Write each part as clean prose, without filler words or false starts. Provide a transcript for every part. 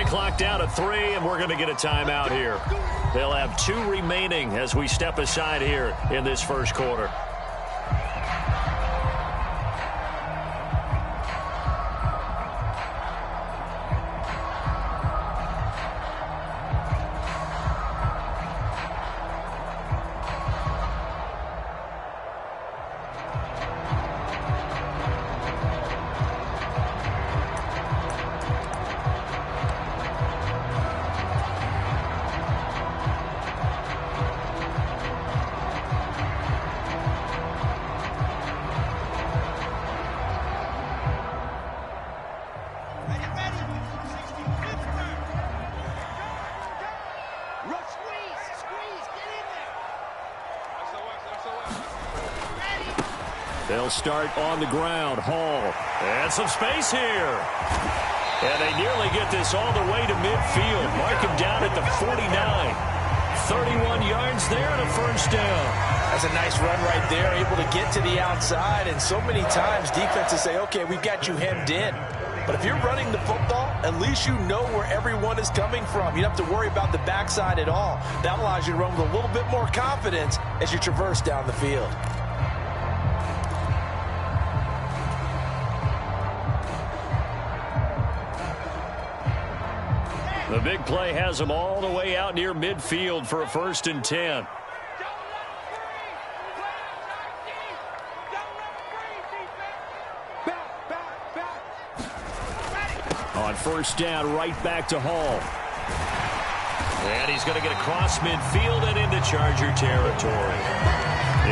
Play clock down to 3, and we're going to get a timeout here. They'll have 2 remaining as we step aside here in this first quarter. They'll start on the ground. Hall. And some space here. And they nearly get this all the way to midfield. Mark him down at the 49. 31 yards there and a first down. That's a nice run right there. Able to get to the outside. And so many times defenses say, okay, we've got you hemmed in. But if you're running the football, at least you know where everyone is coming from. You don't have to worry about the backside at all. That allows you to run with a little bit more confidence as you traverse down the field. The big play has them all the way out near midfield for a 1st and 10. On first down, right back to Hall. And he's going to get across midfield and into Charger territory.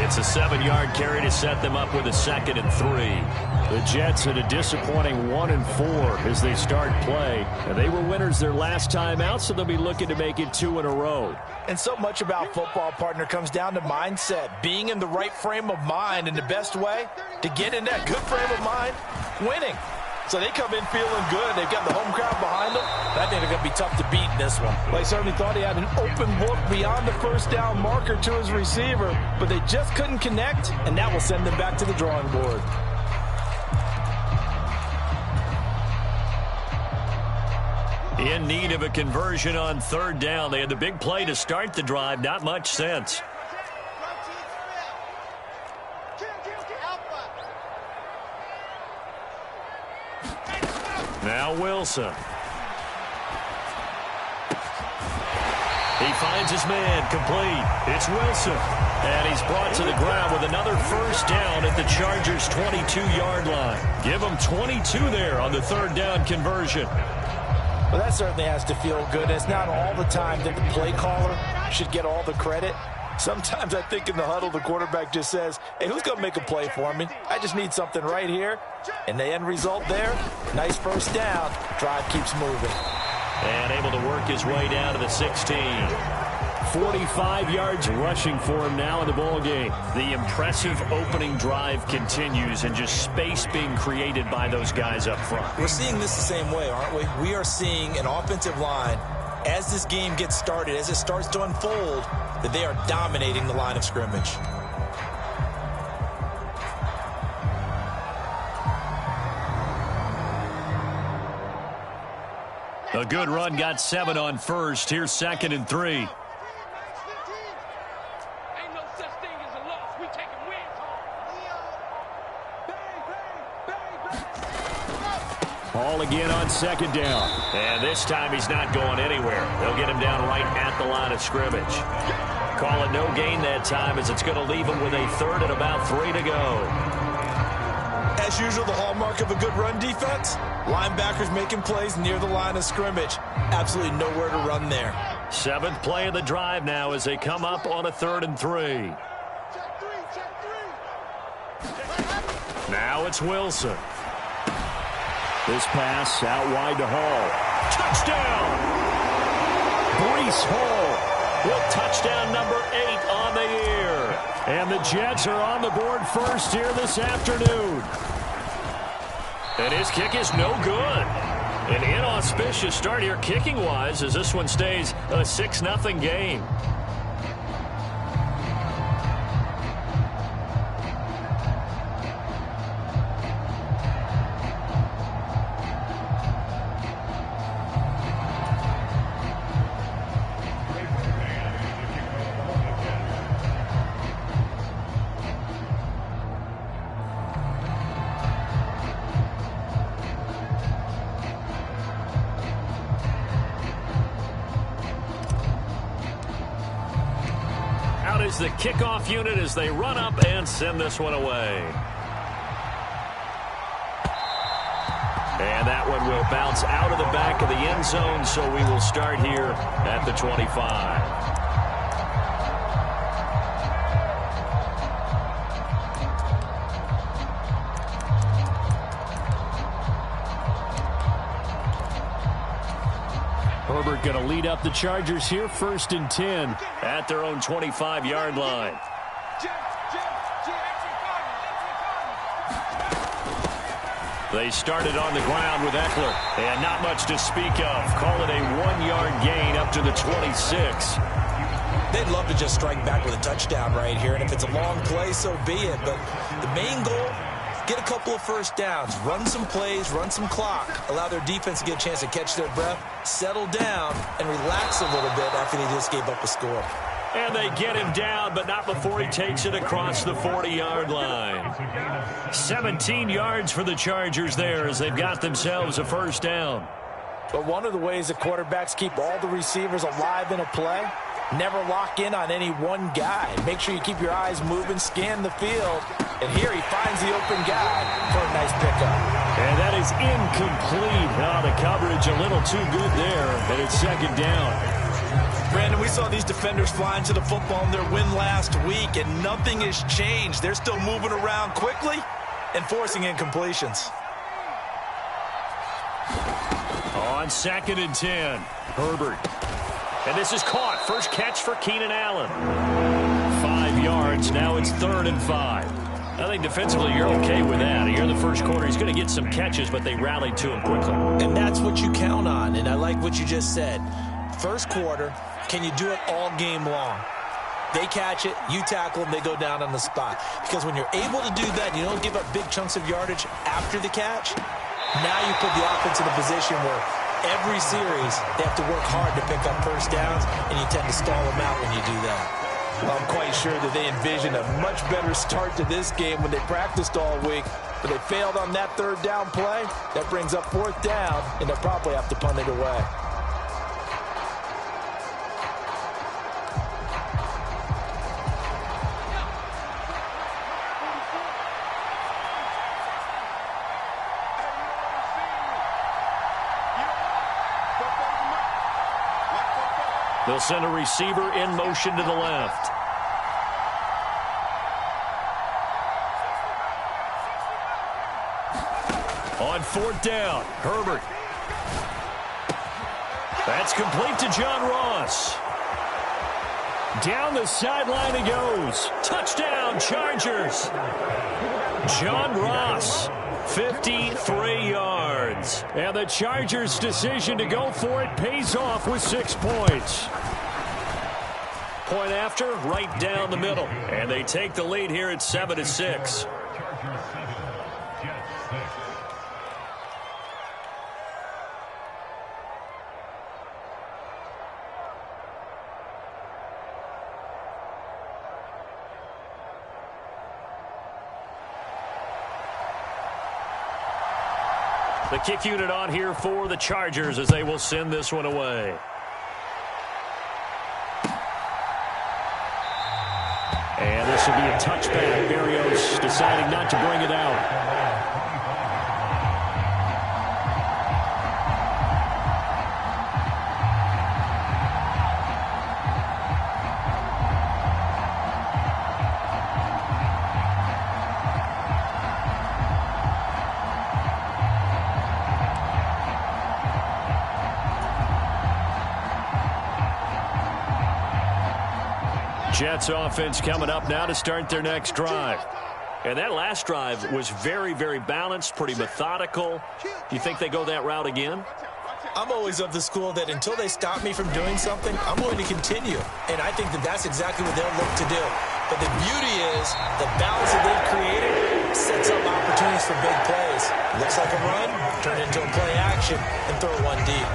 It's a 7-yard carry to set them up with a 2nd and 3. The Jets at a disappointing 1-4 as they start play. And they were winners their last time out, so they'll be looking to make it 2 in a row. And so much about football, partner, comes down to mindset. Being in the right frame of mind, and the best way to get in that good frame of mind, winning. So they come in feeling good. They've got the home crowd behind them. I think they're going to be tough to beat in this one. Well, he certainly thought he had an open look beyond the first down marker to his receiver, but they just couldn't connect, and that will send them back to the drawing board. In need of a conversion on 3rd down. They had the big play to start the drive. Not much sense. Now Wilson. He finds his man complete. It's Wilson. And he's brought to the ground with another first down at the Chargers' 22-yard line. Give them 22 there on the 3rd down conversion. Well, that certainly has to feel good. It's not all the time that the play caller should get all the credit. Sometimes I think in the huddle, the quarterback just says, hey, who's going to make a play for me? I just need something right here. And the end result there, nice first down. Drive keeps moving. And able to work his way down to the 16. 45 yards rushing for him now in the ball game. The impressive opening drive continues, and just space being created by those guys up front. We're seeing this the same way, aren't we? We are seeing an offensive line, as this game gets started, as it starts to unfold, that they are dominating the line of scrimmage. A good run, got 7 on first. Here's 2nd and 3. Hall again on 2nd down. And this time he's not going anywhere. They'll get him down right at the line of scrimmage. Call it no gain that time, as it's going to leave him with a 3rd and about 3 to go. As usual, the hallmark of a good run defense, linebackers making plays near the line of scrimmage. Absolutely nowhere to run there. 7th play of the drive now as they come up on a 3rd and 3. Now it's Wilson. This pass out wide to Hall. Touchdown! Breece Hall with touchdown number 8 on the year. And the Jets are on the board first here this afternoon. And his kick is no good. An inauspicious start here kicking-wise as this one stays a 6-0 game. is the kickoff unit as they run up and send this one away. And that one will bounce out of the back of the end zone, so we will start here at the 25. Herbert going to lead up the Chargers here, 1st and 10 at their own 25-yard line. They started on the ground with Eckler, and not much to speak of. Call it a 1-yard gain up to the 26. They'd love to just strike back with a touchdown right here, and if it's a long play, so be it. But the main goal, get a couple of first downs, run some plays, run some clock, allow their defense to get a chance to catch their breath, settle down, and relax a little bit after they just gave up a score. And they get him down, but not before he takes it across the 40-yard line. 17 yards for the Chargers there as they've got themselves a first down. But one of the ways the quarterbacks keep all the receivers alive in a play, never lock in on any one guy. Make sure you keep your eyes moving, scan the field, and here he finds the open guy for a nice pickup. And that is incomplete. Oh, the coverage a little too good there, and it's 2nd down. Brandon, we saw these defenders flying to the football in their win last week, and nothing has changed. They're still moving around quickly and forcing incompletions. On 2nd and 10, Herbert. And this is caught. First catch for Keenan Allen. 5 yards. Now it's 3rd and 5. I think defensively you're okay with that. Here in the first quarter, he's going to get some catches, but they rallied to him quickly. And that's what you count on, and I like what you just said. First quarter, can you do it all game long? They catch it, you tackle them, they go down on the spot. Because when you're able to do that, you don't give up big chunks of yardage after the catch, now you put the offense in a position where every series they have to work hard to pick up first downs, and you tend to stall them out when you do that. I'm quite sure that they envisioned a much better start to this game when they practiced all week, but they failed on that 3rd down play. That brings up 4th down, and they'll probably have to punt it away. They'll send a receiver in motion to the left. On 4th down, Herbert. That's complete to John Ross. Down the sideline he goes. Touchdown, Chargers. John Ross, 53 yards. And the Chargers' decision to go for it pays off with 6 points. Point after, right down the middle. And they take the lead here at 7-6. The kick unit on here for the Chargers as they will send this one away. And this will be a touchback. Berrios deciding not to bring it out. Jets offense coming up now to start their next drive. And that last drive was very, very balanced, pretty methodical. Do you think they go that route again? I'm always of the school that until they stop me from doing something, I'm going to continue. And I think that that's exactly what they'll look to do. But the beauty is the balance that they've created sets up opportunities for big plays. Looks like a run, turn it into a play action, and throw one deep.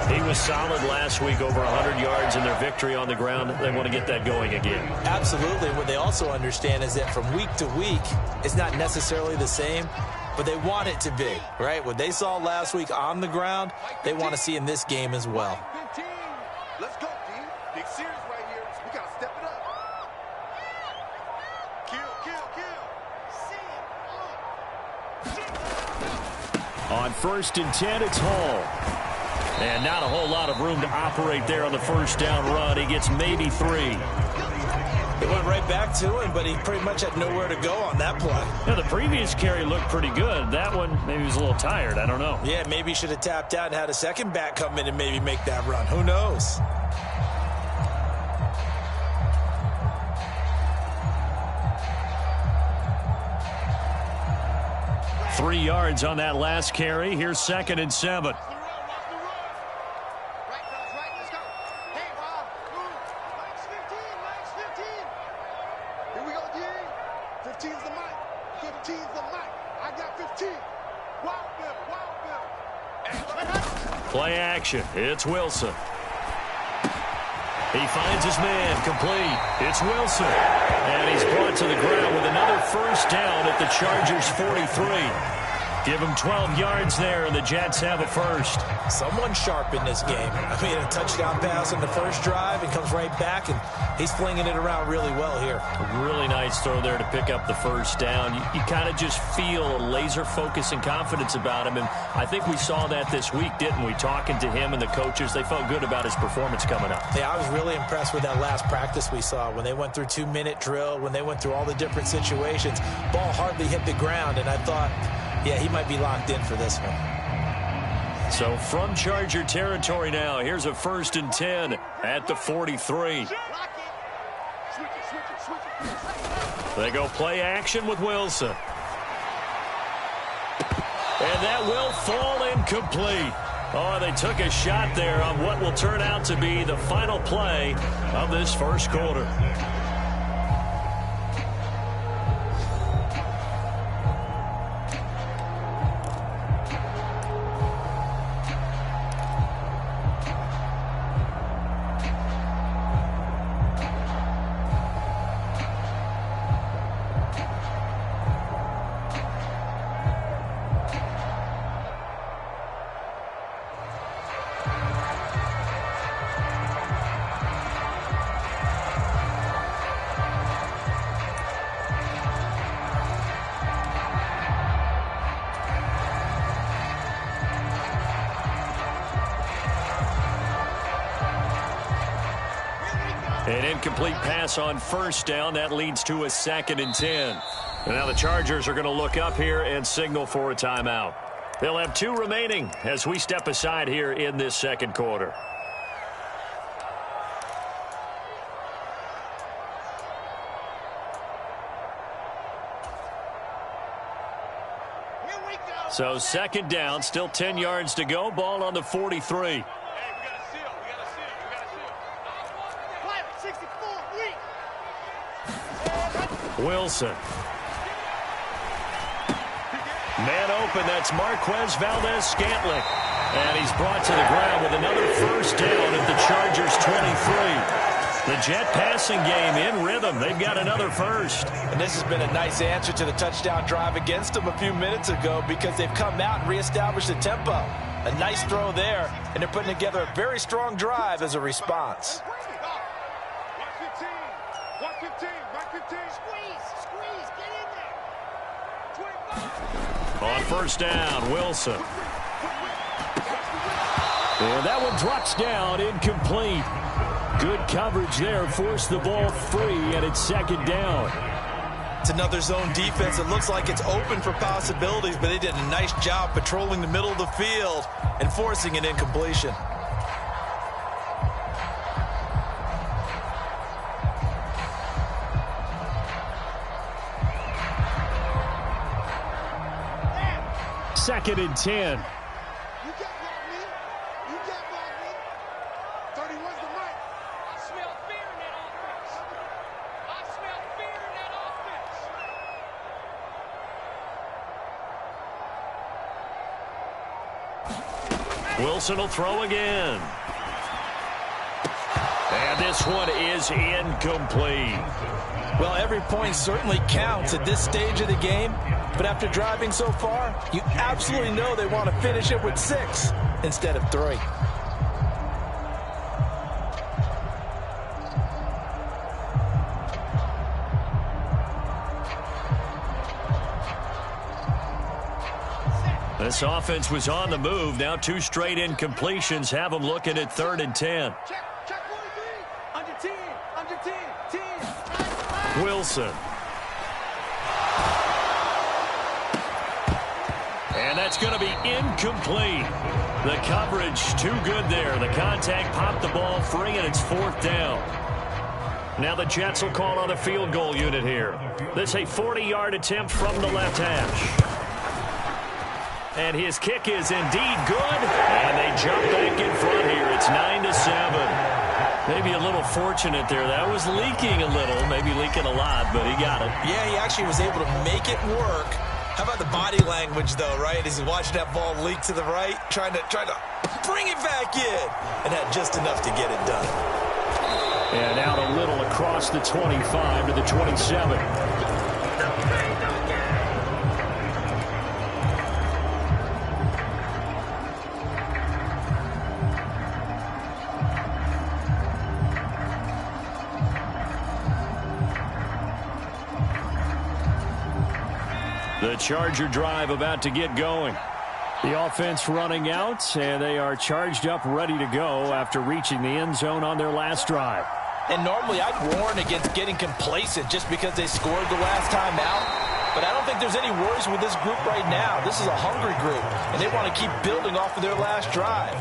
He was solid last week, over 100 yards in their victory on the ground. They want to get that going again. Absolutely. What they also understand is that from week to week, it's not necessarily the same, but they want it to be, right? What they saw last week on the ground, they want to see in this game as well. Let's go, D. Big series right here. We got to step it up. Kill, kill, kill. On 1st and 10, it's Hall. And not a whole lot of room to operate there on the first down run. He gets maybe 3. It went right back to him, but he pretty much had nowhere to go on that play. Yeah, the previous carry looked pretty good. That one, maybe he was a little tired. I don't know. Yeah, maybe he should have tapped out and had a second back come in and maybe make that run. Who knows? Three yards on that last carry. Here's 2nd and 7. Play action. It's Wilson. He finds his man. Complete. It's Wilson. And he's brought to the ground with another first down at the Chargers' 43. Give him 12 yards there, and the Jets have a first. Someone sharp in this game. I mean, a touchdown pass on the first drive and comes right back, and he's flinging it around really well here. A really nice throw there to pick up the first down. You kind of just feel a laser focus and confidence about him, and I think we saw that this week, didn't we? Talking to him and the coaches, they felt good about his performance coming up. Yeah, I was really impressed with that last practice we saw when they went through 2-minute drill, when they went through all the different situations. Ball hardly hit the ground, and I thought, yeah, he might be locked in for this one. So from Charger territory now, here's a 1st and 10 at the 43. They go play action with Wilson. And that will fall incomplete. Oh, they took a shot there on what will turn out to be the final play of this first quarter. An incomplete pass on first down. That leads to a 2nd and 10. And now the Chargers are going to look up here and signal for a timeout. They'll have 2 remaining as we step aside here in this second quarter. So 2nd down, still 10 yards to go. Ball on the 43. Wilson. Man open, that's Marquez Valdez-Scantling. And he's brought to the ground with another first down at the Chargers' 23. The Jet passing game in rhythm. They've got another first. And this has been a nice answer to the touchdown drive against them a few minutes ago because they've come out and reestablished the tempo. A nice throw there, and they're putting together a very strong drive as a response. On first down, Wilson. And that one drops down, incomplete. Good coverage there, forced the ball free, and it's 2nd down. It's another zone defense. It looks like it's open for possibilities, but they did a nice job patrolling the middle of the field and forcing an incompletion. Second and 10. You got me. You got me. 31's the mic. I smell fear in that offense. I smell fear in that offense. Wilson will throw again. And this one is incomplete. Well, every point certainly counts at this stage of the game. But after driving so far, you absolutely know they want to finish it with 6 instead of 3. This offense was on the move. Now 2 straight incompletions have them looking at 3rd and 10. Check 1, 3. Under 10. Wilson. And that's going to be incomplete. The coverage too good there. The contact popped the ball free, and it's 4th down. Now the Jets will call on the field goal unit here. This is a 40-yard attempt from the left hash. And his kick is indeed good. And they jump back in front here. It's 9-7. Maybe a little fortunate there. That was leaking a little, maybe leaking a lot, but he got it. Yeah, he actually was able to make it work. How about the body language, though, right? As he's watching that ball leak to the right, trying to bring it back in, and had just enough to get it done. And out a little across the 25 to the 27. The Charger drive about to get going. The offense running out, and they are charged up, ready to go after reaching the end zone on their last drive. And normally I'd warn against getting complacent just because they scored the last time out. But I don't think there's any worries with this group right now. This is a hungry group, and they want to keep building off of their last drive.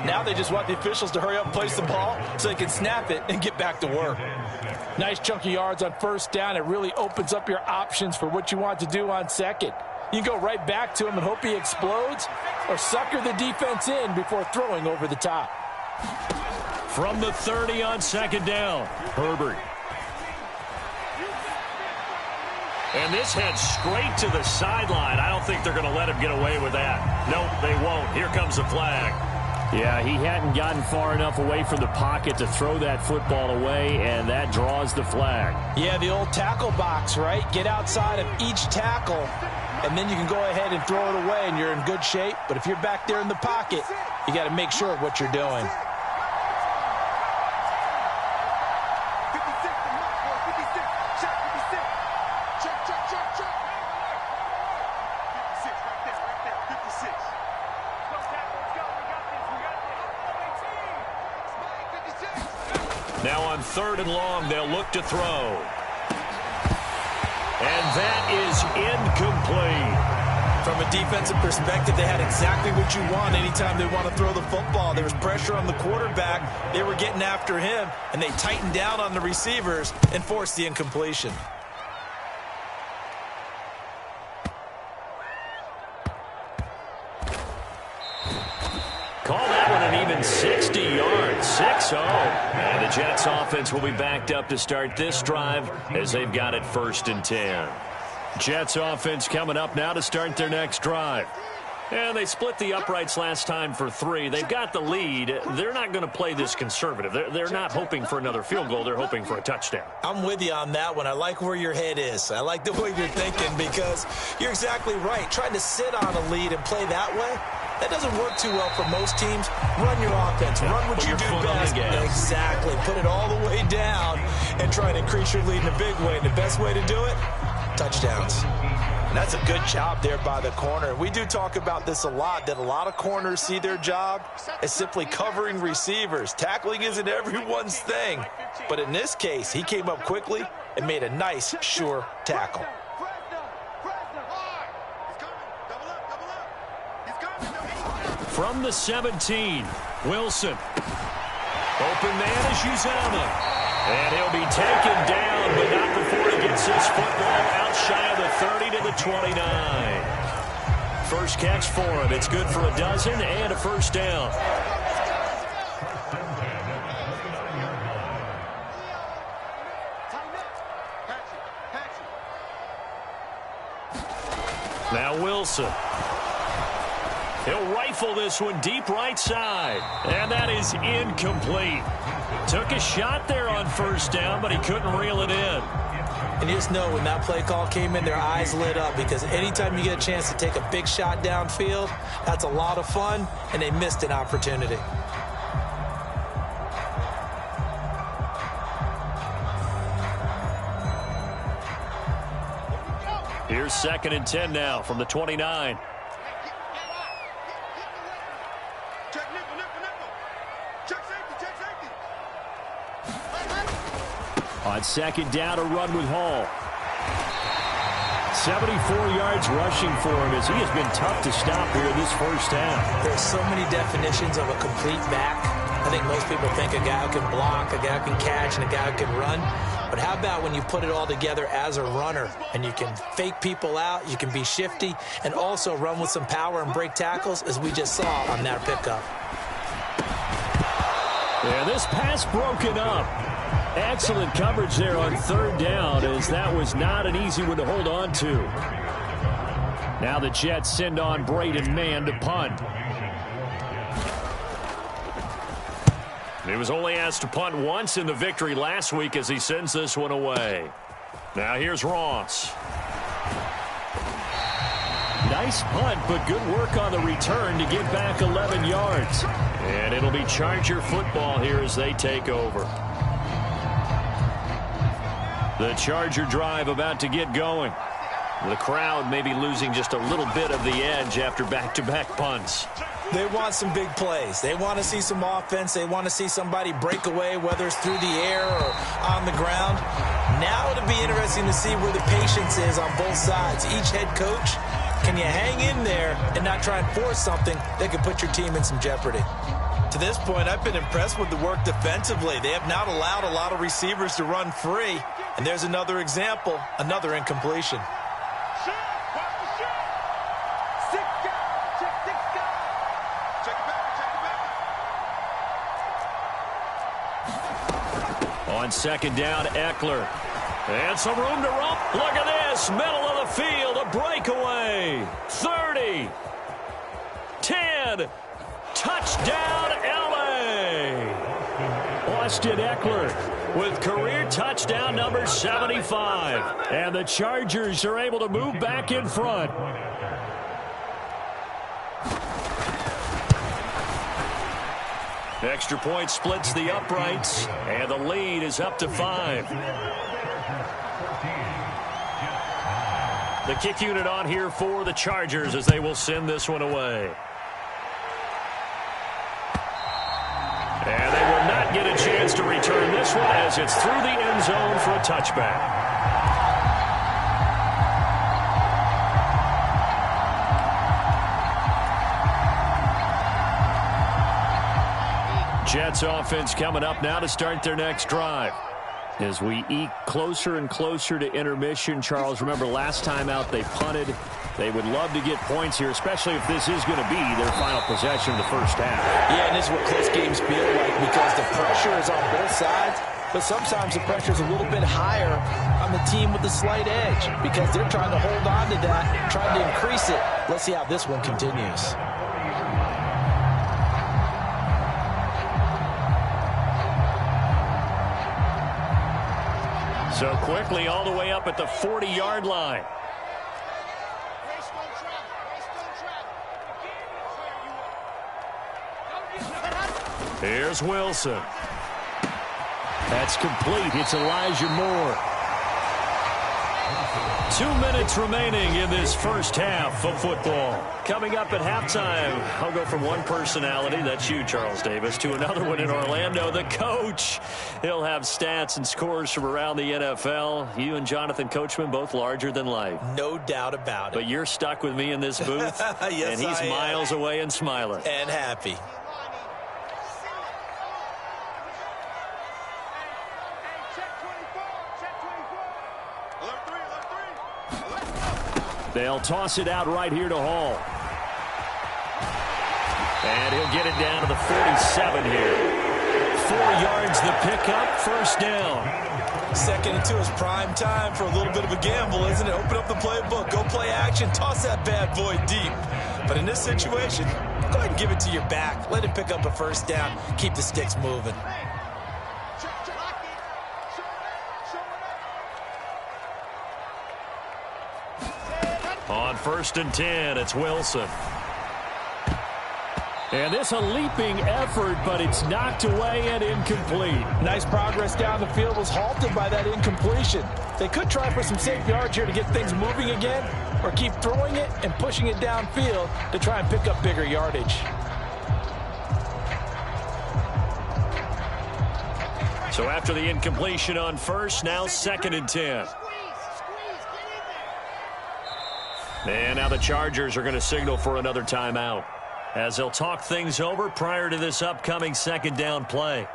Now they just want the officials to hurry up and place the ball so they can snap it and get back to work. Nice chunky yards on 1st down. It really opens up your options for what you want to do on 2nd. You can go right back to him and hope he explodes, or sucker the defense in before throwing over the top. From the 30 on 2nd down, Herbert. And this heads straight to the sideline. I don't think they're going to let him get away with that. Nope, they won't. Here comes the flag. Yeah, he hadn't gotten far enough away from the pocket to throw that football away, and that draws the flag. Yeah, the old tackle box, right? Get outside of each tackle, and then you can go ahead and throw it away, and you're in good shape. But if you're back there in the pocket, you got to make sure of what you're doing. Now on 3rd and long, they'll look to throw. And that is incomplete. From a defensive perspective, they had exactly what you want anytime they want to throw the football. There was pressure on the quarterback. They were getting after him, and they tightened down on the receivers and forced the incompletion. Call that one an even 60 yards, 6-0. And the Jets offense will be backed up to start this drive as they've got it 1st and 10. Jets offense coming up now to start their next drive. And they split the uprights last time for 3. They've got the lead. They're not going to play this conservative. They're not hoping for another field goal. They're hoping for a touchdown. I'm with you on that one. I like where your head is. I like the way you're thinking because you're exactly right. Trying to sit on a lead and play that way, that doesn't work too well for most teams. Run your offense. Run what you do best. Exactly. Put it all the way down and try and increase your lead in a big way. And the best way to do it, touchdowns. And that's a good job there by the corner. We do talk about this a lot, that a lot of corners see their job as simply covering receivers. Tackling isn't everyone's thing. But in this case, he came up quickly and made a nice, sure tackle. From the 17, Wilson. Open man is Uzama. And he'll be taken down, but not before he gets his football out shy of the 30 to the 29. First catch for him. It's good for a dozen and a 1st down. Now Wilson. He'll rifle this one deep right side. And that is incomplete. Took a shot there on 1st down, but he couldn't reel it in. And you just know when that play call came in, their eyes lit up because anytime you get a chance to take a big shot downfield, that's a lot of fun, and they missed an opportunity. Here's 2nd and 10 now from the 29. On second down, a run with Hall. 74 yards rushing for him as he has been tough to stop here this first half. There's so many definitions of a complete back. I think most people think a guy who can block, a guy who can catch, and a guy who can run. But how about when you put it all together as a runner and you can fake people out, you can be shifty, and also run with some power and break tackles, as we just saw on that pickup. And this pass broken up. Excellent coverage there on third down, as that was not an easy one to hold on to. Now the Jets send on Braden Mann to punt. He was only asked to punt once in the victory last week as he sends this one away. Now here's Ross. Nice punt, but good work on the return to get back 11 yards. And it'll be Charger football here as they take over. The Charger drive about to get going. The crowd may be losing just a little bit of the edge after back-to-back punts. They want some big plays. They want to see some offense. They want to see somebody break away, whether it's through the air or on the ground. Now it'll be interesting to see where the patience is on both sides. Each head coach, can you hang in there and not try and force something that could put your team in some jeopardy? To this point, I've been impressed with the work defensively. They have not allowed a lot of receivers to run free. And there's another example, another incompletion. On second down, Eckler. And some room to romp. Look at this. Middle of the field. A breakaway. 30. 10. Touchdown, L.A. Austin Eckler with career touchdown number 75. And the Chargers are able to move back in front. Extra point splits the uprights, and the lead is up to 5. The kick unit on here for the Chargers as they will send this one away. And they will not get a chance to return this one as it's through the end zone for a touchback. Jets offense coming up now to start their next drive. As we eke closer and closer to intermission, Charles, remember last time out they punted. They would love to get points here, especially if this is going to be their final possession of the first half. Yeah, and this is what close games feel like because the pressure is on both sides, but sometimes the pressure is a little bit higher on the team with the slight edge because they're trying to hold on to that, trying to increase it. Let's see how this one continues. So quickly all the way up at the 40-yard line. Here's Wilson. That's complete. It's Elijah Moore. 2 minutes remaining in this first half of football. Coming up at halftime, I'll go from one personality, that's you, Charles Davis, to another one in Orlando, the coach. He'll have stats and scores from around the NFL. You and Jonathan Coachman, both larger than life. No doubt about it. But you're stuck with me in this booth, yes, and he's miles away and smiling. And happy. They'll toss it out right here to Hall. And he'll get it down to the 47 here. 4 yards the pickup, first down. 2nd and 2 is prime time for a little bit of a gamble, isn't it? Open up the playbook, go play action, toss that bad boy deep. But in this situation, go ahead and give it to your back. Let him pick up a first down. Keep the sticks moving. On 1st and 10, it's Wilson. And this a leaping effort, but it's knocked away and incomplete. Nice progress down the field was halted by that incompletion. They could try for some safe yards here to get things moving again, or keep throwing it and pushing it downfield to try and pick up bigger yardage. So after the incompletion on first, now 2nd and 10. And now the Chargers are going to signal for another timeout as they'll talk things over prior to this upcoming 2nd down play.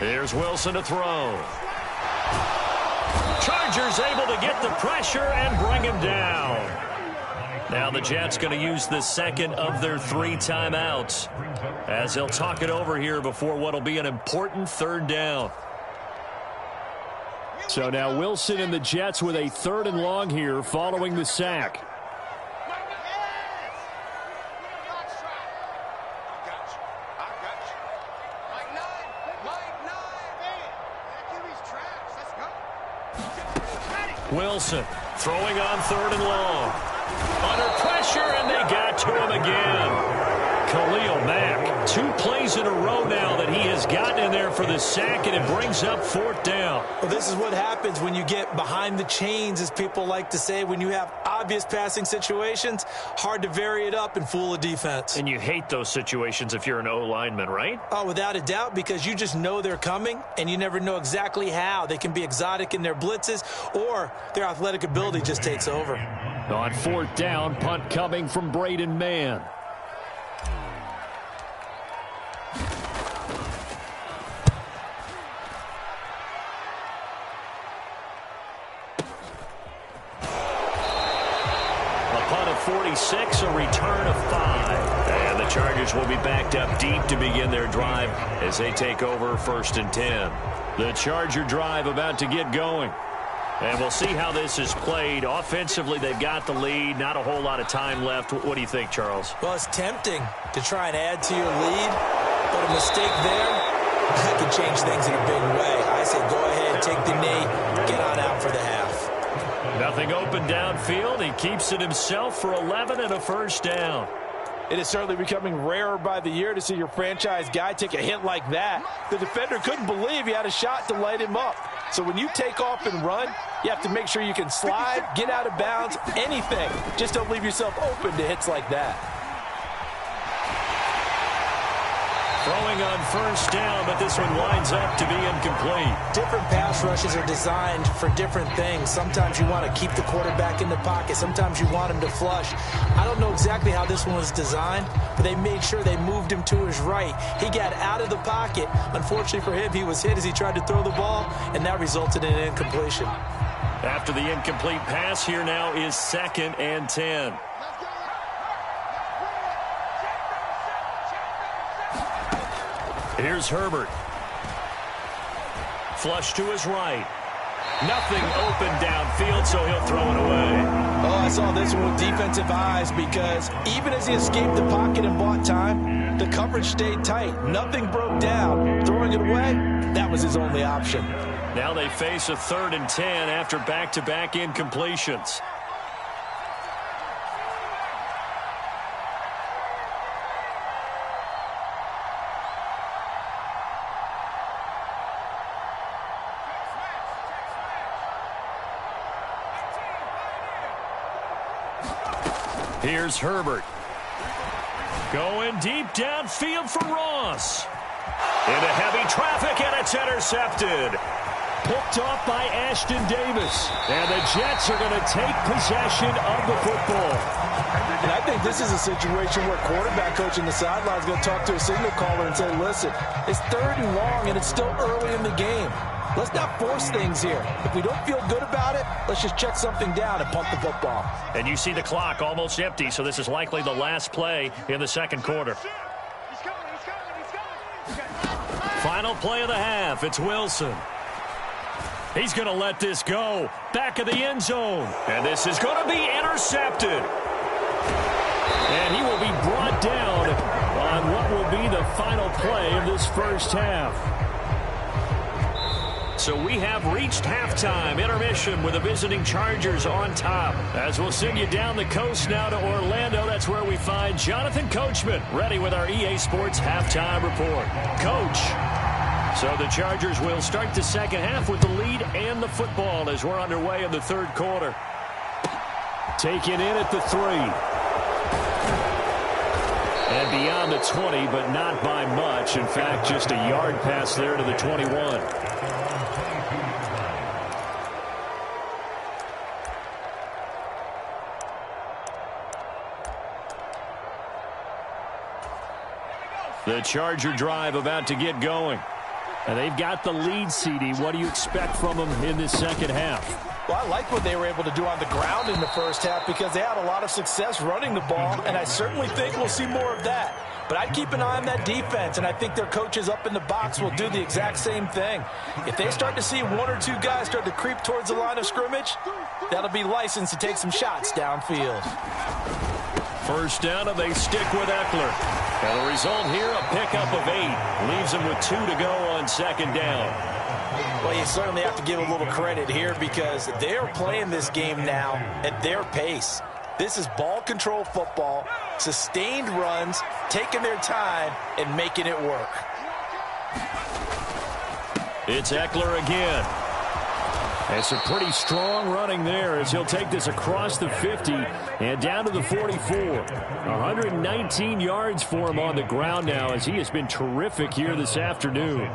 Here's Wilson to throw. Chargers able to get the pressure and bring him down. Now the Jets going to use the 2nd of their 3 timeouts as they'll talk it over here before what will be an important 3rd down. So now Wilson and the Jets with a 3rd and long here following the sack. Wilson throwing on 3rd and long. Under pressure, and they got to him again. Khalil Mack, 2 plays in a row now that he has gotten in there for the sack, and it brings up 4th down. Well, this is what happens when you get behind the chains, as people like to say. When you have obvious passing situations, hard to vary it up and fool a defense. And you hate those situations if you're an O-lineman, right? Oh, without a doubt, because you just know they're coming, and you never know exactly how. They can be exotic in their blitzes, or their athletic ability just takes over. On 4th down, punt coming from Braden Mann. A punt of 46, a return of 5. And the Chargers will be backed up deep to begin their drive as they take over 1st and 10. The Charger drive about to get going. And we'll see how this is played. Offensively, they've got the lead. Not a whole lot of time left. What do you think, Charles? Well, it's tempting to try and add to your lead, but a mistake there that could change things in a big way. I say go ahead, take the knee, get on out for the half. Nothing open downfield. He keeps it himself for 11 and a 1st down. It is certainly becoming rarer by the year to see your franchise guy take a hit like that. The defender couldn't believe he had a shot to light him up. So when you take off and run, you have to make sure you can slide, get out of bounds, anything. Just don't leave yourself open to hits like that. Throwing on 1st down, but this one winds up to be incomplete. Different pass rushes are designed for different things. Sometimes you want to keep the quarterback in the pocket. Sometimes you want him to flush. I don't know exactly how this one was designed, but they made sure they moved him to his right. He got out of the pocket. Unfortunately for him, he was hit as he tried to throw the ball, and that resulted in an incompletion. After the incomplete pass, here now is 2nd and 10. Here's Herbert. Flush to his right. Nothing open downfield, so he'll throw it away. Oh, I saw this one with defensive eyes because even as he escaped the pocket and bought time, the coverage stayed tight. Nothing broke down. Throwing it away, that was his only option. Now they face a 3rd and 10 after back-to-back incompletions. Here's Herbert. Going deep downfield for Ross. Into heavy traffic, and it's intercepted. Picked off by Ashton Davis. And the Jets are going to take possession of the football. And I think this is a situation where quarterback coach in the sideline is going to talk to a signal caller and say, listen, it's 3rd and long, and it's still early in the game. Let's not force things here. If we don't feel good about it, let's just check something down and punt the football. And you see the clock almost empty, so this is likely the last play in the 2nd quarter. Final play of the half. It's Wilson. He's going to let this go. Back of the end zone. And this is going to be intercepted. And he will be brought down on what will be the final play of this 1st half. So we have reached halftime intermission with the visiting Chargers on top. As we'll send you down the coast now to Orlando, that's where we find Jonathan Coachman ready with our EA Sports halftime report. Coach. So the Chargers will start the second half with the lead and the football as we're underway in the third quarter. Taken in at the 3. And beyond the 20, but not by much. In fact, just a yard pass there to the 21. The Charger drive about to get going. And they've got the lead, CD. What do you expect from them in this second half? Well, I like what they were able to do on the ground in the first half because they had a lot of success running the ball, and I certainly think we'll see more of that. But I'd keep an eye on that defense, and I think their coaches up in the box will do the exact same thing. If they start to see one or two guys start to creep towards the line of scrimmage, that'll be licensed to take some shots downfield. First down, and they stick with Eckler. And the result here, a pickup of 8. Leaves them with 2 to go on second down. Well, you certainly have to give a little credit here because they're playing this game now at their pace. This is ball control football, sustained runs, taking their time, and making it work. It's Eckler again. It's a pretty strong running there as he'll take this across the 50 and down to the 44. 119 yards for him on the ground now as he has been terrific here this afternoon.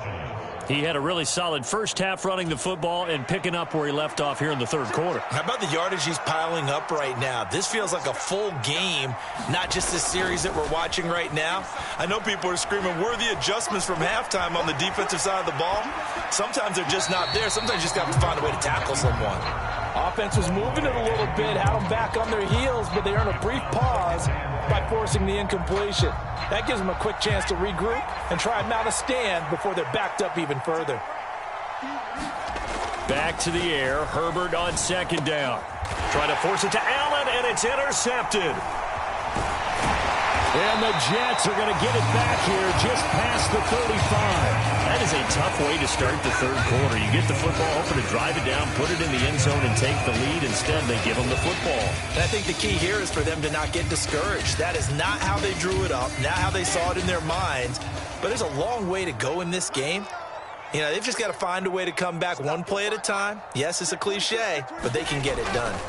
He had a really solid first half running the football and picking up where he left off here in the third quarter. How about the yardage he's piling up right now? This feels like a full game, not just this series that we're watching right now. I know people are screaming, where are the adjustments from halftime on the defensive side of the ball? Sometimes they're just not there. Sometimes you just got to find a way to tackle someone. Offense was moving it a little bit, had them back on their heels, but they earn a brief pause by forcing the incompletion. That gives them a quick chance to regroup and try and mount a stand before they're backed up even further. Back to the air. Herbert on second down. Trying to force it to Allen, and it's intercepted. And the Jets are going to get it back here just past the 35. That is a tough way to start the third quarter. You get the football, hoping to drive it down, put it in the end zone, and take the lead. Instead, they give them the football. And I think the key here is for them to not get discouraged. That is not how they drew it up, not how they saw it in their minds. But there's a long way to go in this game. You know, they've just got to find a way to come back one play at a time. Yes, it's a cliche, but they can get it done.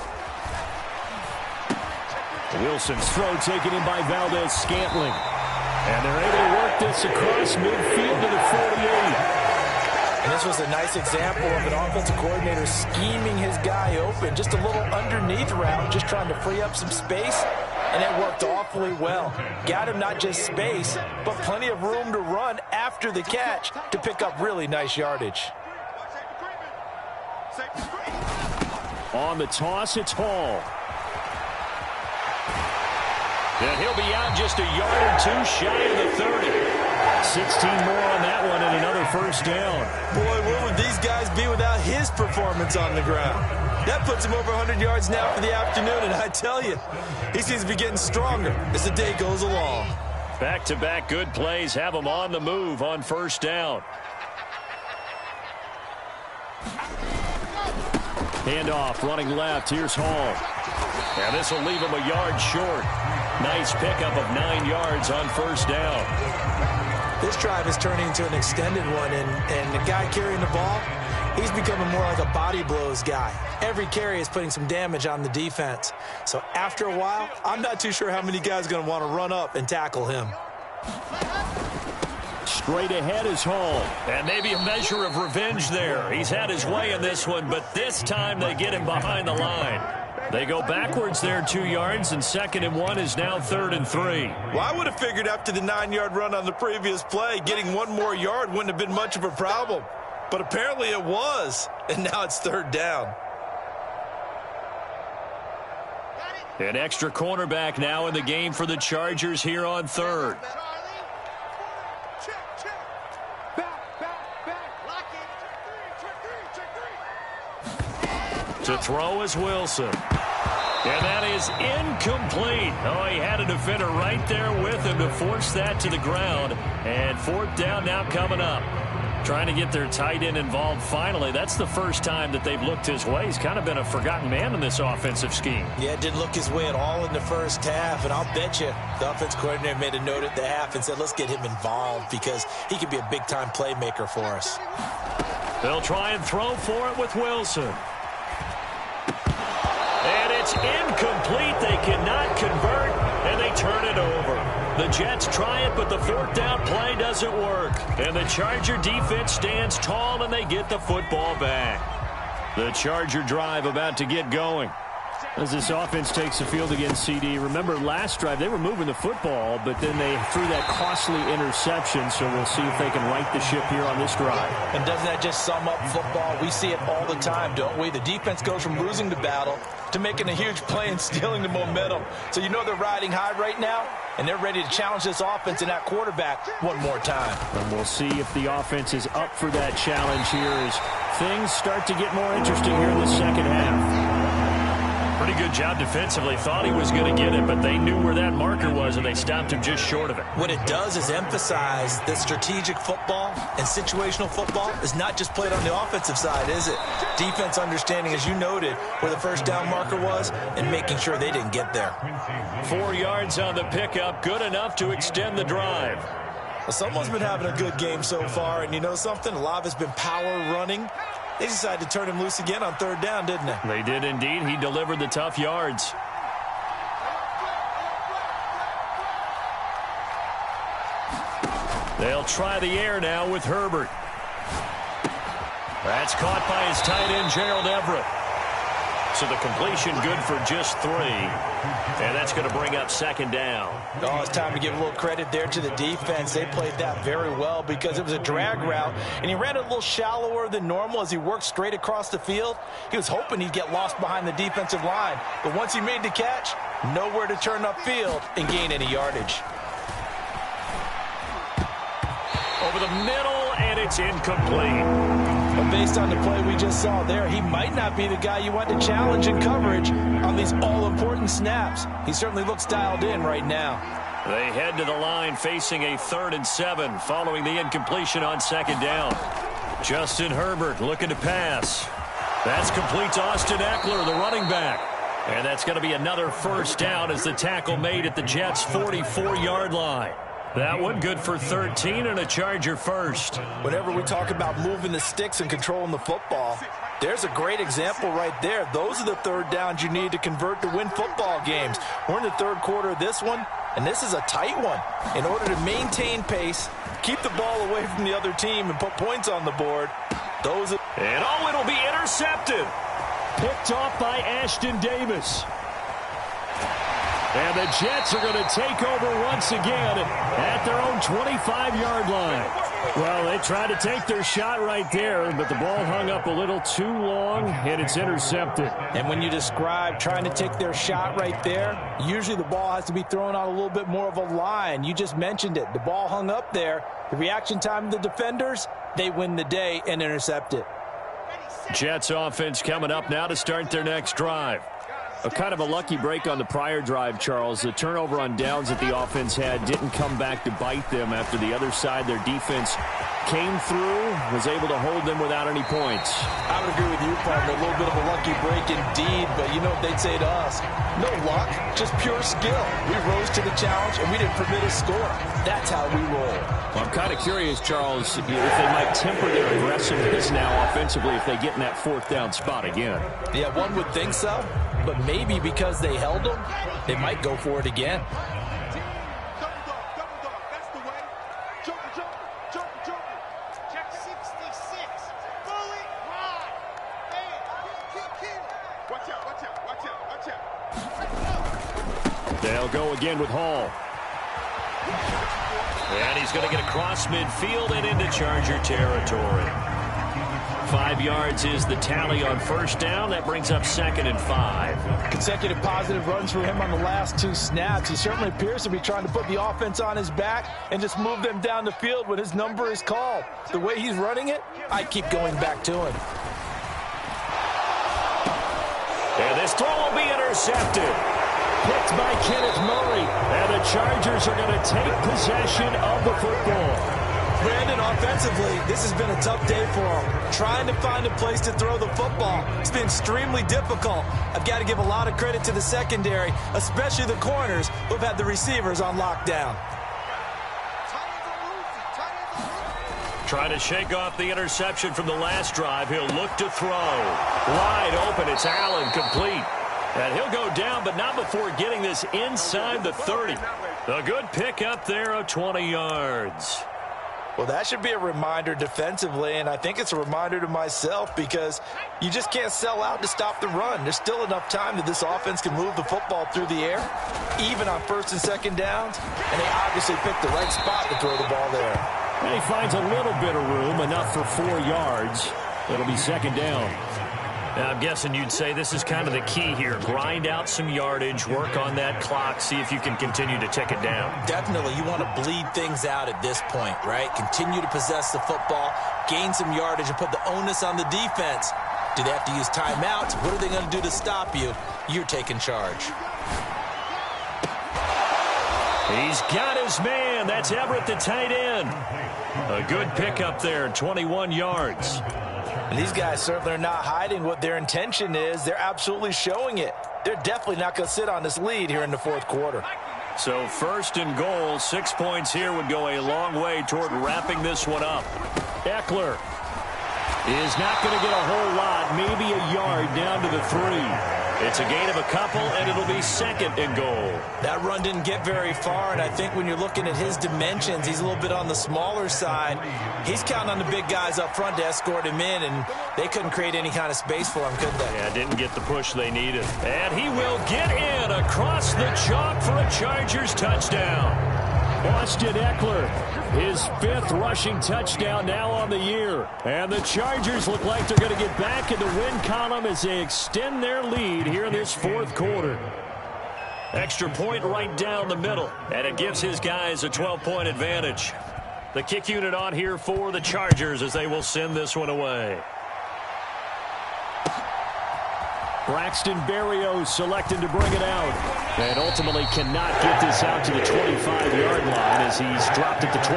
Wilson's throw taken in by Valdez-Scantling. And they're able to work this across midfield to the 48. And this was a nice example of an offensive coordinator scheming his guy open. Just a little underneath route, just trying to free up some space. And it worked awfully well. Got him not just space, but plenty of room to run after the catch to pick up really nice yardage. On the toss, it's Hall. And he'll be out just a yard or two shy of the 30. 16 more on that one and another first down. Boy, where would these guys be without his performance on the ground? That puts him over 100 yards now for the afternoon, and I tell you, he seems to be getting stronger as the day goes along. Back-to-back good plays have him on the move on first down. Handoff, running left. Here's Hall. And this will leave him a yard short. Nice pickup of 9 yards on first down. This drive is turning into an extended one, and the guy carrying the ball, he's becoming more like a body blows guy. Every carry is putting some damage on the defense. So after a while, I'm not too sure how many guys are going to want to run up and tackle him. Straight ahead is Hall. And maybe a measure of revenge there. He's had his way in this one, but this time they get him behind the line. They go backwards there 2 yards, and 2nd and 1 is now 3rd and 3. Well, I would have figured after the 9-yard run on the previous play, getting one more yard wouldn't have been much of a problem. But apparently it was, and now it's 3rd down. An extra cornerback now in the game for the Chargers here on 3rd. To throw is Wilson. And that is incomplete. Oh, he had a defender right there with him to force that to the ground. And 4th down now coming up. Trying to get their tight end involved finally. That's the first time that they've looked his way. He's kind of been a forgotten man in this offensive scheme. Yeah, didn't look his way at all in the first half, and I'll bet you the offense coordinator made a note at the half and said, let's get him involved because he could be a big-time playmaker for us. They'll try and throw for it with Wilson. And it's incomplete. They cannot convert, and they turn it over. The Jets try it, but the fourth down play doesn't work. And the Charger defense stands tall, and they get the football back. The Charger drive about to get going. As this offense takes the field against CD, remember last drive they were moving the football, but then they threw that costly interception, so we'll see if they can right the ship here on this drive. And doesn't that just sum up football? We see it all the time, don't we? The defense goes from losing the battle to making a huge play and stealing the momentum. So you know they're riding high right now, and they're ready to challenge this offense and that quarterback one more time. And we'll see if the offense is up for that challenge here as things start to get more interesting here in the second half. Pretty good job defensively. Thought he was going to get it, but they knew where that marker was, and they stopped him just short of it. What it does is emphasize that strategic football and situational football is not just played on the offensive side, is it? Defense understanding, as you noted, where the first down marker was and making sure they didn't get there. 4 yards on the pickup, good enough to extend the drive. Well, someone's been having a good game so far, and you know something? A lot of it's been power running. They decided to turn him loose again on third down, didn't they? They did indeed. He delivered the tough yards. They'll try the air now with Herbert. That's caught by his tight end, Gerald Everett. So the completion good for just 3. And that's going to bring up second down. Oh, it's time to give a little credit there to the defense. They played that very well because it was a drag route, and he ran it a little shallower than normal as he worked straight across the field. He was hoping he'd get lost behind the defensive line, but once he made the catch, nowhere to turn upfield and gain any yardage. Over the middle, and it's incomplete. But based on the play we just saw there, he might not be the guy you want to challenge in coverage on these all-important snaps. He certainly looks dialed in right now. They head to the line facing a 3rd and 7 following the incompletion on second down. Justin Herbert looking to pass. That's complete to Austin Eckler, the running back. And that's going to be another first down as the tackle made at the Jets' 44-yard line. That one good for 13 and a Charger first. Whenever we talk about moving the sticks and controlling the football, there's a great example right there. Those are the third downs you need to convert to win football games. We're in the third quarter of this one, and this is a tight one. In order to maintain pace, keep the ball away from the other team, and put points on the board, those are... And oh, it'll be intercepted. Picked off by Ashton Davis. And the Jets are going to take over once again at their own 25-yard line. Well, they tried to take their shot right there, but the ball hung up a little too long, and it's intercepted. And when you describe trying to take their shot right there, usually the ball has to be thrown out a little bit more of a line. You just mentioned it. The ball hung up there. The reaction time of the defenders, they win the day and intercept it. Jets offense coming up now to start their next drive. A kind of a lucky break on the prior drive, Charles. The turnover on downs that the offense had didn't come back to bite them after the other side. Their defense came through, was able to hold them without any points. I would agree with you, partner. A little bit of a lucky break indeed, but you know what they'd say to us? No luck, just pure skill. We rose to the challenge, and we didn't permit a score. That's how we roll. Well, I'm kind of curious, Charles, if they might temper their aggressiveness now offensively if they get in that 4th down spot again. Yeah, one would think so. But maybe because they held them, they might go for it again. They'll go again with Hall. And he's going to get across midfield and into Charger territory. 5 yards is the tally on first down. That brings up 2nd and 5. Consecutive positive runs for him on the last 2 snaps. He certainly appears to be trying to put the offense on his back and just move them down the field when his number is called. The way he's running it, I keep going back to him. And this throw will be intercepted. Picked by Kenneth Murray. And the Chargers are going to take possession of the football. Brandon, offensively, this has been a tough day for him. Trying to find a place to throw the football. It's been extremely difficult. I've got to give a lot of credit to the secondary, especially the corners who have had the receivers on lockdown. Trying to shake off the interception from the last drive. He'll look to throw. Wide open. It's Allen, complete. And he'll go down, but not before getting this inside the 30. A good pick up there of 20 yards. Well, that should be a reminder defensively, and I think it's a reminder to myself because you just can't sell out to stop the run. There's still enough time that this offense can move the football through the air, even on first and second downs, and they obviously picked the right spot to throw the ball there. And he finds a little bit of room, enough for 4 yards. It'll be second down. Now, I'm guessing you'd say this is kind of the key here. Grind out some yardage, work on that clock, see if you can continue to tick it down. Definitely, you want to bleed things out at this point, right? Continue to possess the football, gain some yardage, and put the onus on the defense. Do they have to use timeouts? What are they going to do to stop you? You're taking charge. He's got his man. That's Everett, the tight end. A good pickup there, 21 yards. And these guys certainly are not hiding what their intention is. They're absolutely showing it. They're definitely not going to sit on this lead here in the fourth quarter. So first and goal, 6 points here would go a long way toward wrapping this one up. Eckler is not going to get a whole lot, maybe a yard down to the 3. It's a gain of a couple, and it'll be second and goal. That run didn't get very far, and I think when you're looking at his dimensions, he's a little bit on the smaller side. He's counting on the big guys up front to escort him in, and they couldn't create any kind of space for him, could they? Yeah, didn't get the push they needed. And he will get in across the chalk for a Chargers touchdown. Austin Eckler, his 5th rushing touchdown now on the year. And the Chargers look like they're going to get back in the win column as they extend their lead here in this fourth quarter. Extra point right down the middle, and it gives his guys a 12-point advantage. The kick unit on here for the Chargers as they will send this one away. Braxton Berrios selected to bring it out. And ultimately cannot get this out to the 25-yard line as he's dropped at the 23.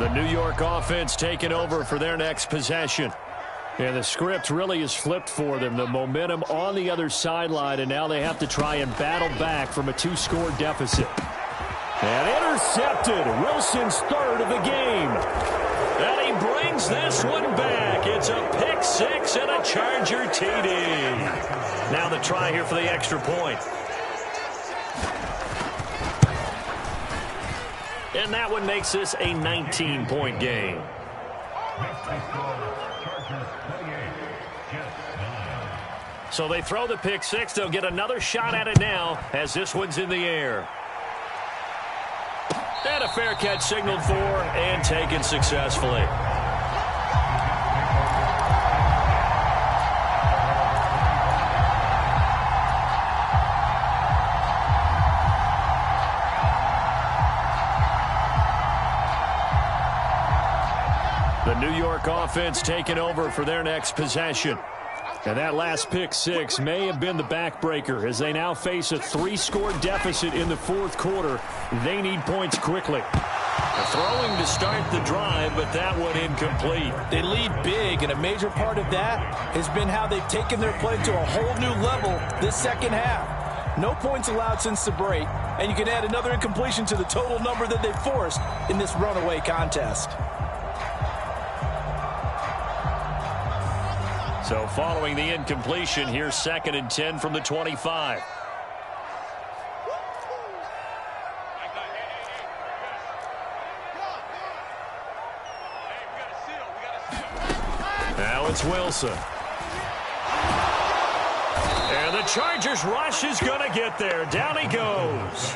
The New York offense taking over for their next possession. And the script really is flipped for them. The momentum on the other sideline, and now they have to try and battle back from a 2-score deficit. And intercepted. Wilson's 3rd of the game. And he brings this one back. It's a pick 6 and a Charger TD. Now the try here for the extra point. And that one makes this a 19-point game. So they throw the pick 6. They'll get another shot at it now as this one's in the air. And a fair catch signaled for and taken successfully. The New York offense taking over for their next possession. And that last pick 6 may have been the backbreaker as they now face a 3-score deficit in the fourth quarter. They need points quickly. Throwing to start the drive, but that one incomplete. They lead big, and a major part of that has been how they've taken their play to a whole new level this second half. No points allowed since the break, and you can add another incompletion to the total number that they forced in this runaway contest. So following the incompletion, here's 2nd and 10 from the 25. Now it's Wilson. And the Chargers rush is going to get there. Down he goes.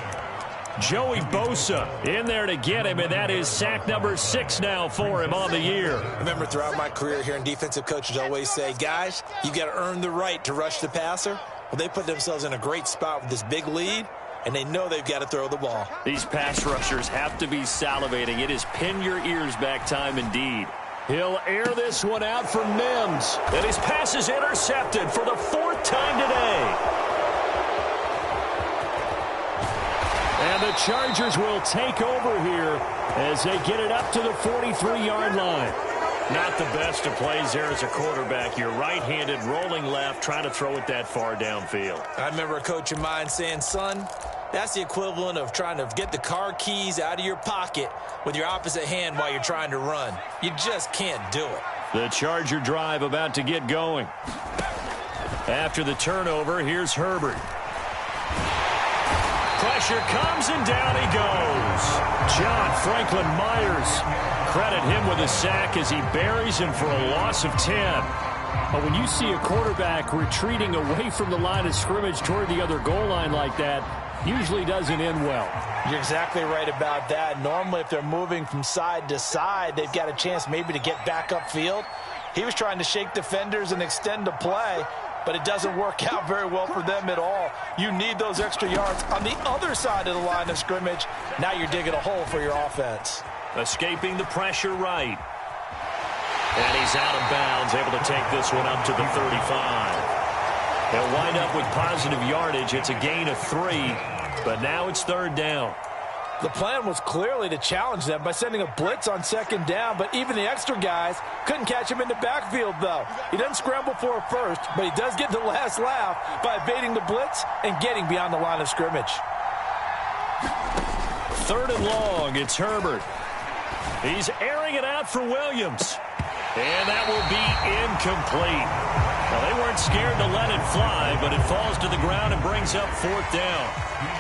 Joey Bosa in there to get him, and that is sack number 6 now for him on the year. I remember throughout my career here, and defensive coaches always say, guys, you've got to earn the right to rush the passer. Well, they put themselves in a great spot with this big lead, and they know they've got to throw the ball. These pass rushers have to be salivating. It is pin your ears back time indeed. He'll air this one out for Mims. And his pass is intercepted for the 4th time today. And the Chargers will take over here as they get it up to the 43-yard line. Not the best of plays there as a quarterback. You're right-handed, rolling left, trying to throw it that far downfield. I remember a coach of mine saying, son, that's the equivalent of trying to get the car keys out of your pocket with your opposite hand while you're trying to run. You just can't do it. The Charger drive about to get going. After the turnover, here's Herbert. Pressure comes, and down he goes. John Franklin Myers. Credit him with a sack as he buries him for a loss of 10. But when you see a quarterback retreating away from the line of scrimmage toward the other goal line like that, usually doesn't end well. You're exactly right about that. Normally, if they're moving from side to side, they've got a chance maybe to get back upfield. He was trying to shake defenders and extend the play, but it doesn't work out very well for them at all. You need those extra yards on the other side of the line of scrimmage. Now you're digging a hole for your offense. Escaping the pressure right. And he's out of bounds, able to take this one up to the 35. They'll wind up with positive yardage. It's a gain of 3, but now it's third down. The plan was clearly to challenge them by sending a blitz on second down, but even the extra guys couldn't catch him in the backfield, though. He doesn't scramble for a first, but he does get the last laugh by evading the blitz and getting beyond the line of scrimmage. Third and long, it's Herbert. He's airing it out for Williams. And that will be incomplete. Well, they weren't scared to let it fly, but it falls to the ground and brings up fourth down.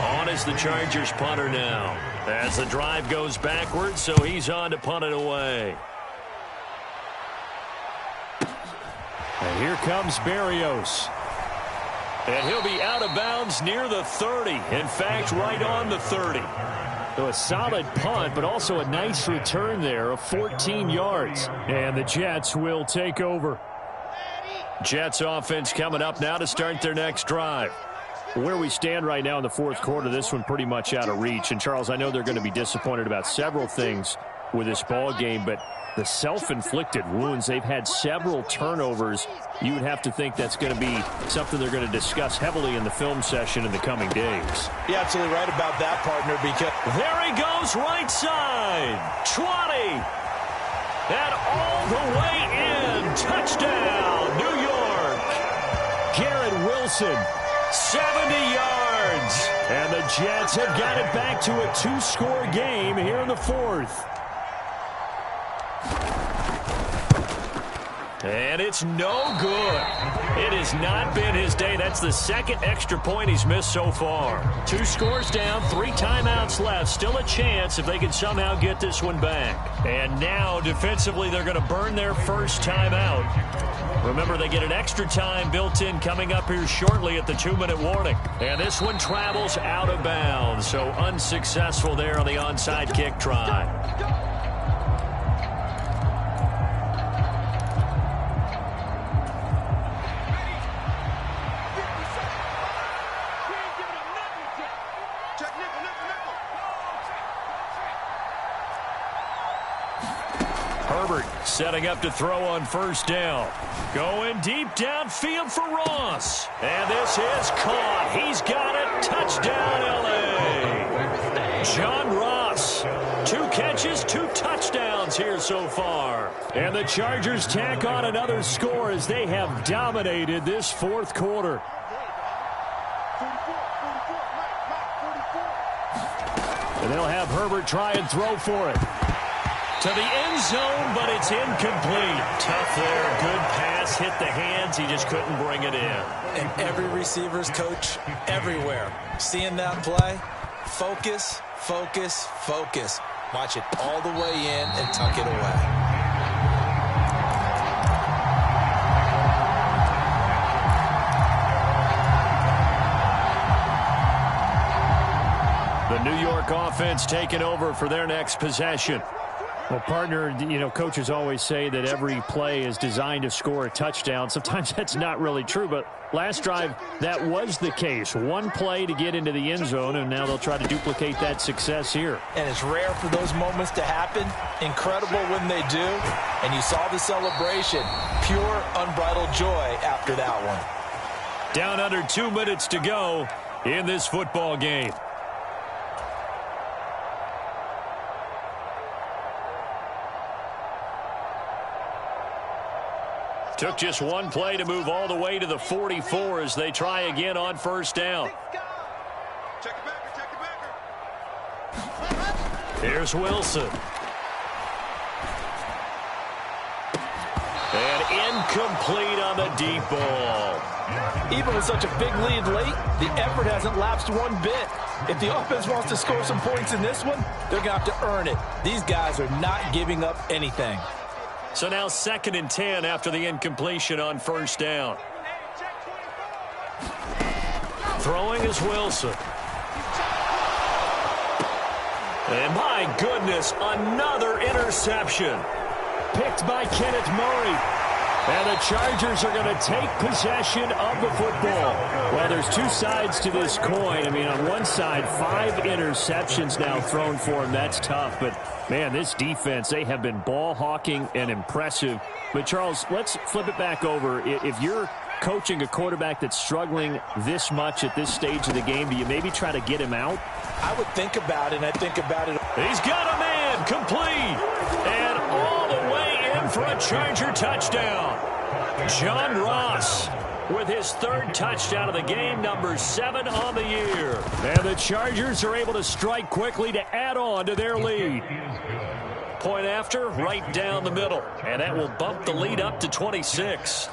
On is the Chargers punter now. As the drive goes backwards, so he's on to punt it away. And here comes Berrios. And he'll be out of bounds near the 30. In fact, right on the 30. So a solid punt, but also a nice return there of 14 yards. And the Jets will take over. Jets offense coming up now to start their next drive. Where we stand right now in the fourth quarter, this one pretty much out of reach. And, Charles, I know they're going to be disappointed about several things with this ball game, but the self-inflicted wounds, they've had several turnovers. You would have to think that's going to be something they're going to discuss heavily in the film session in the coming days. You're absolutely right about that, partner, because there he goes, right side. 20. And all the way in. Touchdown, New York. Garrett Wilson, 70 yards. And the Jets have got it back to a 2-score game here in the fourth. And it's no good. It has not been his day. That's the second extra point he's missed so far. 2 scores down, 3 timeouts left. Still a chance if they can somehow get this one back. And now, defensively, they're going to burn their first timeout. Remember, they get an extra time built in coming up here shortly at the 2-minute warning. And this one travels out of bounds, so unsuccessful there on the onside kick try. Setting up to throw on first down. Going deep downfield for Ross. And this is caught. He's got it. Touchdown, L.A. John Ross. 2 catches, 2 touchdowns here so far. And the Chargers tack on another score as they have dominated this fourth quarter. And they'll have Herbert try and throw for it. To the end zone, but it's incomplete. Tough there. Good pass. Hit the hands. He just couldn't bring it in. And every receiver's coach everywhere. Seeing that play, focus, focus, focus. Watch it all the way in and tuck it away. The New York offense taking over for their next possession. Well, partner, you know, coaches always say that every play is designed to score a touchdown. Sometimes that's not really true, but last drive, that was the case. 1 play to get into the end zone, and now they'll try to duplicate that success here. And it's rare for those moments to happen. Incredible when they do. And you saw the celebration. Pure, unbridled joy after that one. Down under 2 minutes to go in this football game. Took just one play to move all the way to the 44 as they try again on first down. Check it back. Here's Wilson. And incomplete on the deep ball. Even with such a big lead late, the effort hasn't lapsed one bit. If the offense wants to score some points in this one, they're going to have to earn it. These guys are not giving up anything. So now 2nd and 10 after the incompletion on first down. Throwing is Wilson. And my goodness, another interception. Picked by Kenneth Murray. And the Chargers are going to take possession of the football. Well, there's two sides to this coin. I mean, on one side, 5 interceptions now thrown for him. That's tough. But, man, this defense, they have been ball hawking and impressive. But, Charles, let's flip it back over. If you're coaching a quarterback that's struggling this much at this stage of the game, do you maybe try to get him out? I would think about it, and I think about it. He's got a man complete. And all the way in for a Charger touchdown. John Ross with his 3rd touchdown of the game, number 7 on the year. And the Chargers are able to strike quickly to add on to their lead. Point after, right down the middle. And that will bump the lead up to 26.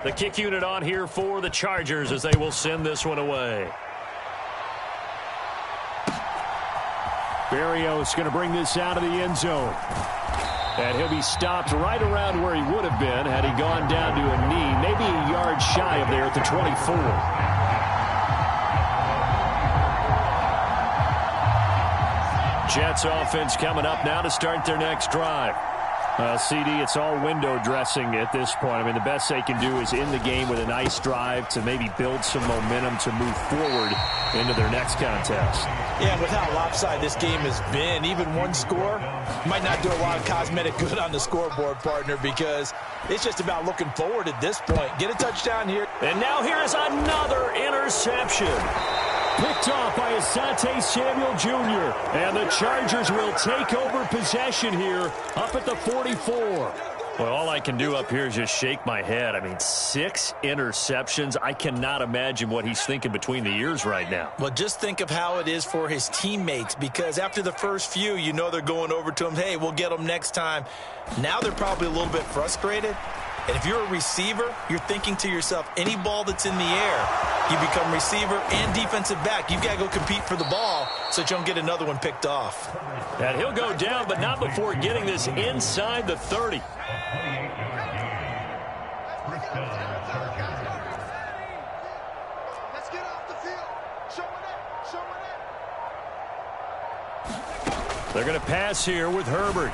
The kick unit on here for the Chargers as they will send this one away. Berrios going to bring this out of the end zone. And he'll be stopped right around where he would have been had he gone down to a knee, maybe a yard shy of there at the 24. Jets offense coming up now to start their next drive. CD, it's all window dressing at this point. I mean, the best they can do is in the game with a nice drive to maybe build some momentum to move forward into their next contest. Yeah, with how lopsided this game has been, even one score might not do a lot of cosmetic good on the scoreboard, partner, because it's just about looking forward at this point. Get a touchdown here. And now here is another interception. Picked off by Asante Samuel Jr. And the Chargers will take over possession here up at the 44. Well, all I can do up here is just shake my head. I mean, 6 interceptions. I cannot imagine what he's thinking between the ears right now. Well, just think of how it is for his teammates, because after the first few, you know they're going over to him, hey, we'll get them next time. Now they're probably a little bit frustrated. And if you're a receiver, you're thinking to yourself, any ball that's in the air, you become receiver and defensive back. You've got to go compete for the ball so that you don't get another one picked off. And he'll go down, but not before getting this inside the 30. Let's get off the field. Show it up. They're going to pass here with Herbert.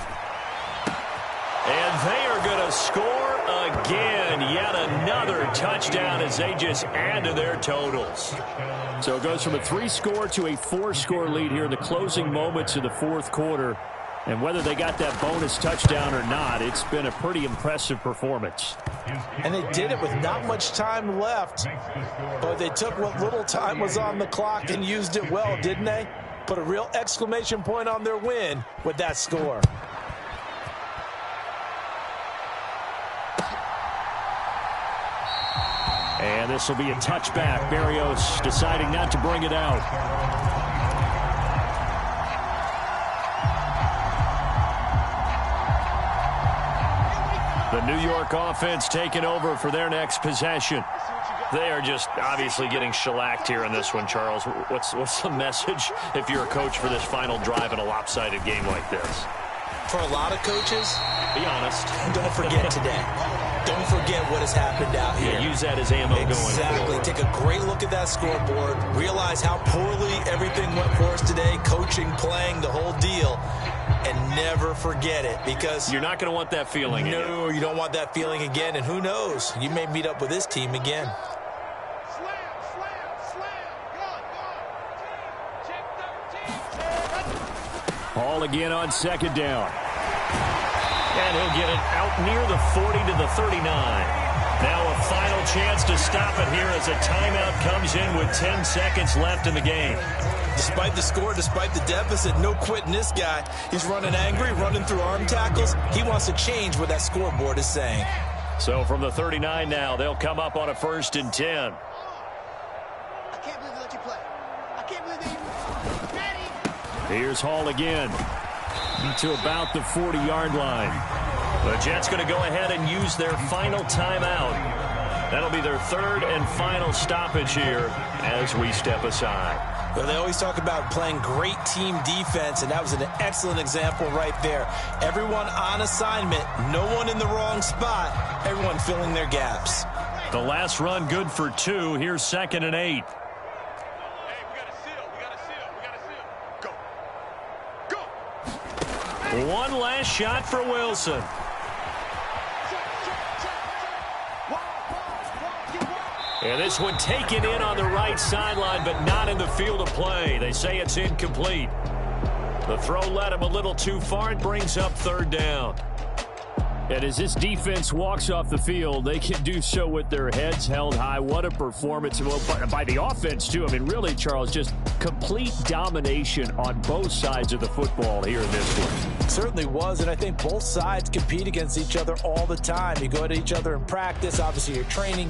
And they are going to score again. Yet another touchdown as they just add to their totals. So it goes from a 3-score to a 4-score lead here in the closing moments of the 4th quarter. And whether they got that bonus touchdown or not, it's been a pretty impressive performance. And they did it with not much time left. But they took what little time was on the clock and used it well, didn't they? Put a real exclamation point on their win with that score. And this will be a touchback. Berrios deciding not to bring it out. The New York offense taking over for their next possession. They are just obviously getting shellacked here in this one, Charles. What's the message if you're a coach for this final drive in a lopsided game like this? For a lot of coaches, be honest. Don't forget today. Don't forget what has happened out here. Yeah, use that as ammo going forward. Exactly. Take a great look at that scoreboard. Realize how poorly everything went for us today. Coaching, playing, the whole deal. And never forget it, because you're not going to want that feeling again. No, you don't want that feeling again. And who knows? You may meet up with this team again. Ball again on 2nd down. And he'll get it out near the 40 to the 39. Now a final chance to stop it here as a timeout comes in with 10 seconds left in the game. Despite the score, despite the deficit, no quitting this guy. He's running angry, running through arm tackles. He wants to change what that scoreboard is saying. So from the 39 now, they'll come up on a 1st and 10. I can't believe they let you play. I can't believe they... Ready? Here's Hall again to about the 40-yard line. The Jets going to go ahead and use their final timeout. That'll be their 3rd and final stoppage here as we step aside. Well, they always talk about playing great team defense, and that was an excellent example right there. Everyone on assignment, no one in the wrong spot, everyone filling their gaps. The last run good for 2. Here's 2nd and 8. Hey, we got a seal. We got a seal. We got a seal. Go. Go. One last shot for Wilson. And this one taken in on the right sideline, but not in the field of play. They say it's incomplete. The throw led him a little too far. It brings up 3rd down. And as this defense walks off the field, they can do so with their heads held high. What a performance by the offense, too. I mean, really, Charles, just complete domination on both sides of the football here in this one. Certainly was, and I think both sides compete against each other all the time. You go to each other in practice. Obviously, you're training